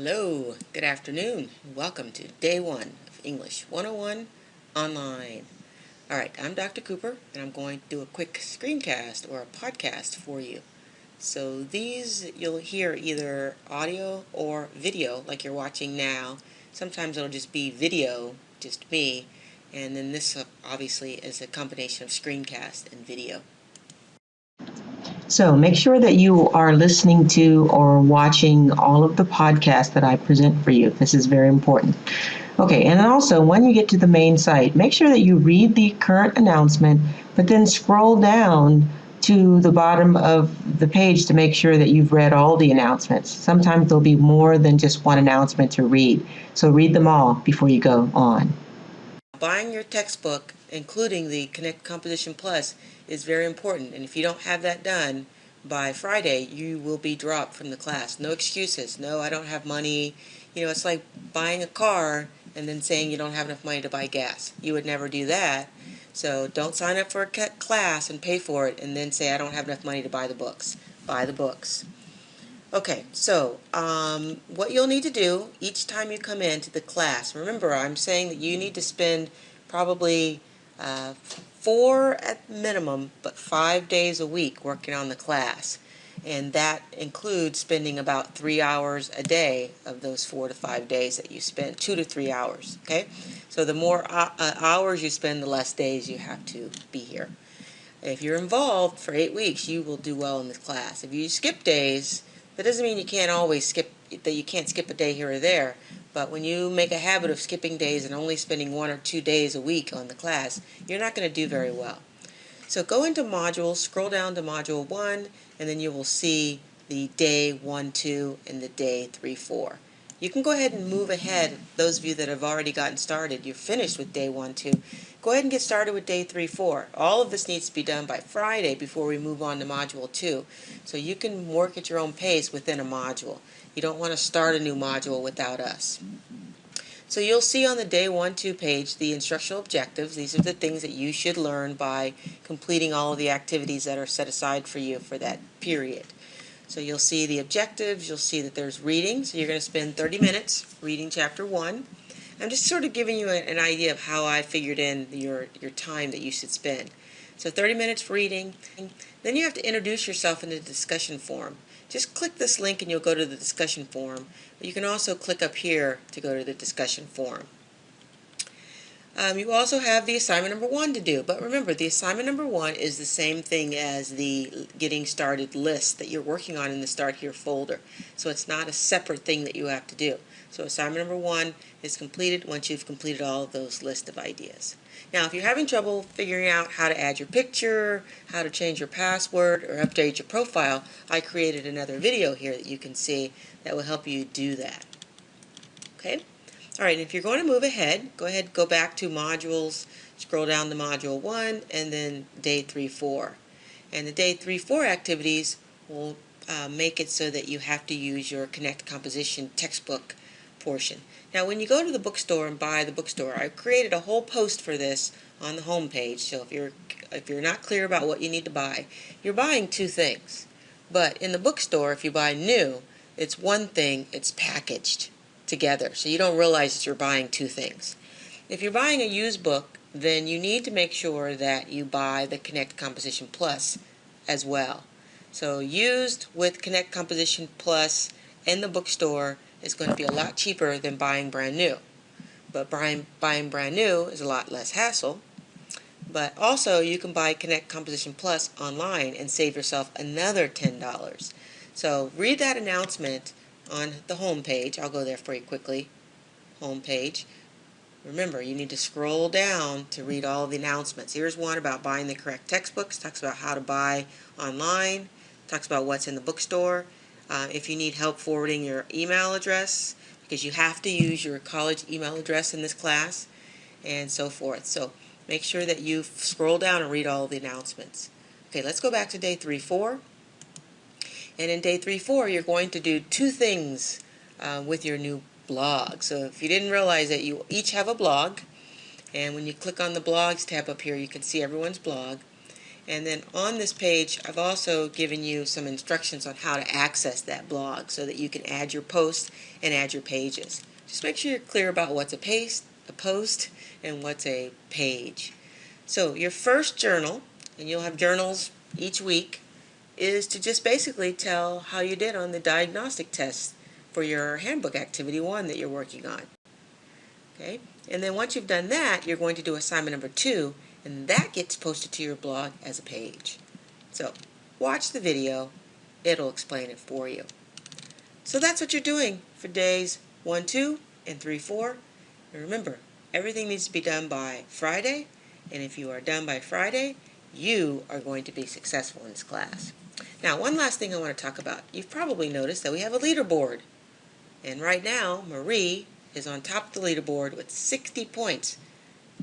Hello, good afternoon, and welcome to day one of English 101 online. Alright, I'm Dr. Cooper, and I'm going to do a quick screencast or a podcast for you. So these you'll hear either audio or video like you're watching now. Sometimes it'll just be video, just me, and then this obviously is a combination of screencast and video. So make sure that you are listening to or watching all of the podcasts that I present for you. This is very important. Okay, and also when you get to the main site, make sure that you read the current announcement, but then scroll down to the bottom of the page to make sure that you've read all the announcements. Sometimes there'll be more than just one announcement to read, so read them all before you go on. Buying your textbook, including the Connect Composition Plus, is very important, and if you don't have that done by Friday, you will be dropped from the class. No excuses. No, I don't have money. It's like buying a car and then saying you don't have enough money to buy gas. You would never do that. So don't sign up for a class and pay for it and then say I don't have enough money to buy the books. Buy the books. Okay, so what you'll need to do each time you come into the class, remember I'm saying that you need to spend probably 4 at minimum, but 5 days a week working on the class. And that includes spending about 3 hours a day of those 4 to 5 days that you spend, 2 to 3 hours, okay? So the more hours you spend, the less days you have to be here. If you're involved for 8 weeks, you will do well in this class. If you skip days, that doesn't mean you can't always skip, that you can't skip a day here or there. But when you make a habit of skipping days and only spending 1 or 2 days a week on the class, you're not going to do very well. So go into modules, scroll down to module 1, and then you will see the day 1, 2, and the day 3, 4. You can go ahead and move ahead. Those of you that have already gotten started, you're finished with day 1, 2. Go ahead and get started with day 3, 4. All of this needs to be done by Friday before we move on to module 2. So you can work at your own pace within a module. You don't want to start a new module without us. So you'll see on the day 1, 2 page the instructional objectives. These are the things that you should learn by completing all of the activities that are set aside for you for that period. So you'll see the objectives, you'll see that there's reading, so you're going to spend 30 minutes reading chapter 1. I'm just sort of giving you an idea of how I figured in your time that you should spend. So 30 minutes for reading. Then you have to introduce yourself in the discussion forum. Just click this link and you'll go to the discussion forum. But you can also click up here to go to the discussion forum. You also have the assignment number 1 to do. But remember, the assignment number 1 is the same thing as the Getting Started list that you're working on in the Start Here folder. So it's not a separate thing that you have to do. So assignment number 1 is completed once you've completed all of those list of ideas. Now, if you're having trouble figuring out how to add your picture, how to change your password, or update your profile, I created another video here that you can see that will help you do that. Okay? Alright, if you're going to move ahead, go back to modules, scroll down to module 1, and then day 3, 4. And the day 3, 4 activities will make it so that you have to use your Connect Composition textbook portion. Now when you go to the bookstore and buy the bookstore, I created a whole post for this on the home page. So if you're not clear about what you need to buy, you're buying 2 things. But in the bookstore, if you buy new, it's one thing, it's packaged together, so you don't realize that you're buying 2 things. If you're buying a used book, then you need to make sure that you buy the Connect Composition Plus as well. So used with Connect Composition Plus in the bookstore is going to be a lot cheaper than buying brand new. But buying brand new is a lot less hassle. But also you can buy Connect Composition Plus online and save yourself another $10. So read that announcement on the home page. I'll go there for you quickly. Home page. Remember, you need to scroll down to read all of the announcements. Here's one about buying the correct textbooks. Talks about how to buy online. Talks about what's in the bookstore. If you need help forwarding your email address, because you have to use your college email address in this class, and so forth. So make sure that you scroll down and read all of the announcements. Okay, let's go back to day 3, 4. And in day 3, 4, you're going to do 2 things with your new blog. So if you didn't realize that you each have a blog, and when you click on the blogs tab up here, you can see everyone's blog. And then on this page, I've also given you some instructions on how to access that blog so that you can add your posts and add your pages. Just make sure you're clear about what's a post, and what's a page. So your first journal, and you'll have journals each week, is to just basically tell how you did on the diagnostic test for your handbook activity 1 that you're working on. Okay? And then once you've done that, you're going to do assignment number 2, and that gets posted to your blog as a page. So watch the video. It'll explain it for you. So that's what you're doing for days 1, 2, and 3, 4. And remember, everything needs to be done by Friday, and if you are done by Friday, you are going to be successful in this class. Now, one last thing I want to talk about. You've probably noticed that we have a leaderboard. And right now, Marie is on top of the leaderboard with 60 points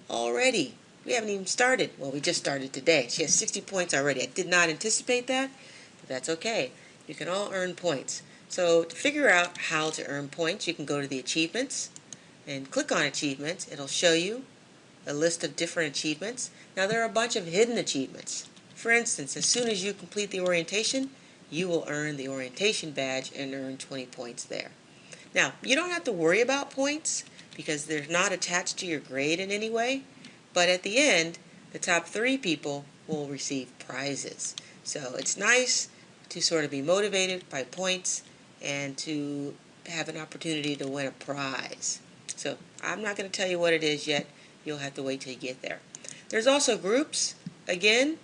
already. We haven't even started. Well, we just started today. She has 60 points already. I did not anticipate that, but that's okay. You can all earn points. So to figure out how to earn points, you can go to the achievements and click on achievements. It'll show you a list of different achievements. Now, there are a bunch of hidden achievements. For instance, as soon as you complete the orientation, you will earn the orientation badge and earn 20 points there. Now, you don't have to worry about points because they're not attached to your grade in any way, but at the end, the top 3 people will receive prizes. So it's nice to sort of be motivated by points and to have an opportunity to win a prize. So I'm not going to tell you what it is yet. You'll have to wait till you get there. There's also groups. Again,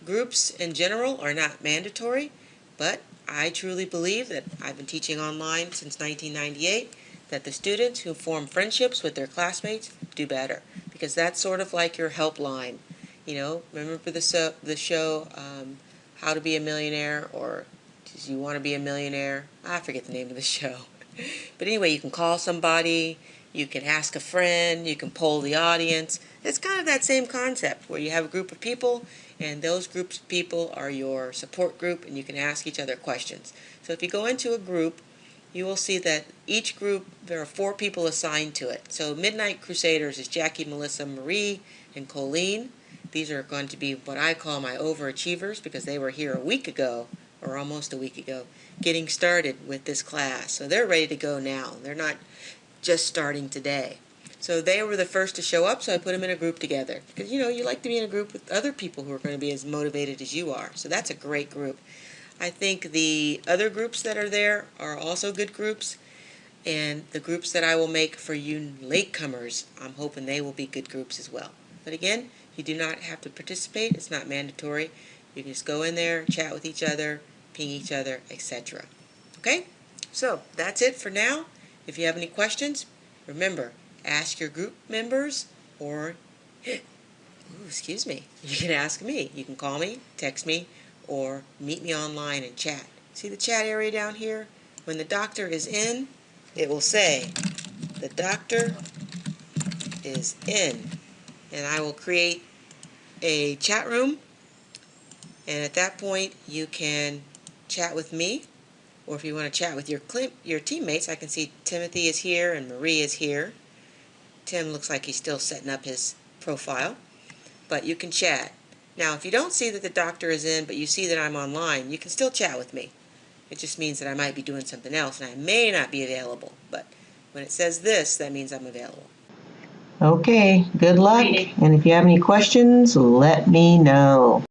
groups in general are not mandatory, but I truly believe that I've been teaching online since 1998, that the students who form friendships with their classmates do better, because that's sort of like your helpline. You know, remember the show How to Be a Millionaire, or Do You Want to Be a Millionaire? I forget the name of the show. But anyway, you can call somebody, you can ask a friend, you can poll the audience. It's kind of that same concept where you have a group of people, and those groups of people are your support group, and you can ask each other questions. So if you go into a group, you will see that each group, there are 4 people assigned to it. So Midnight Crusaders is Jackie, Melissa, Marie, and Colleen. These are going to be what I call my overachievers because they were here a week ago, or almost a week ago, getting started with this class. So they're ready to go now. They're not just starting today. So they were the first to show up, so I put them in a group together. Because, you know, you like to be in a group with other people who are going to be as motivated as you are. So that's a great group. I think the other groups that are there are also good groups. And the groups that I will make for you latecomers, I'm hoping they will be good groups as well. But again, you do not have to participate. It's not mandatory. You can just go in there, chat with each other, ping each other, etc. Okay? So that's it for now. If you have any questions, remember, ask your group members, or, excuse me, you can ask me. You can call me, text me, or meet me online and chat. See the chat area down here? When the doctor is in, it will say, the doctor is in. And I will create a chat room, and at that point you can chat with me, or if you want to chat with your teammates. I can see Timothy is here and Marie is here. Tim looks like he's still setting up his profile, but you can chat. Now, if you don't see that the doctor is in, but you see that I'm online, you can still chat with me. It just means that I might be doing something else, and I may not be available, but when it says this, that means I'm available. Okay, good luck, and if you have any questions, let me know.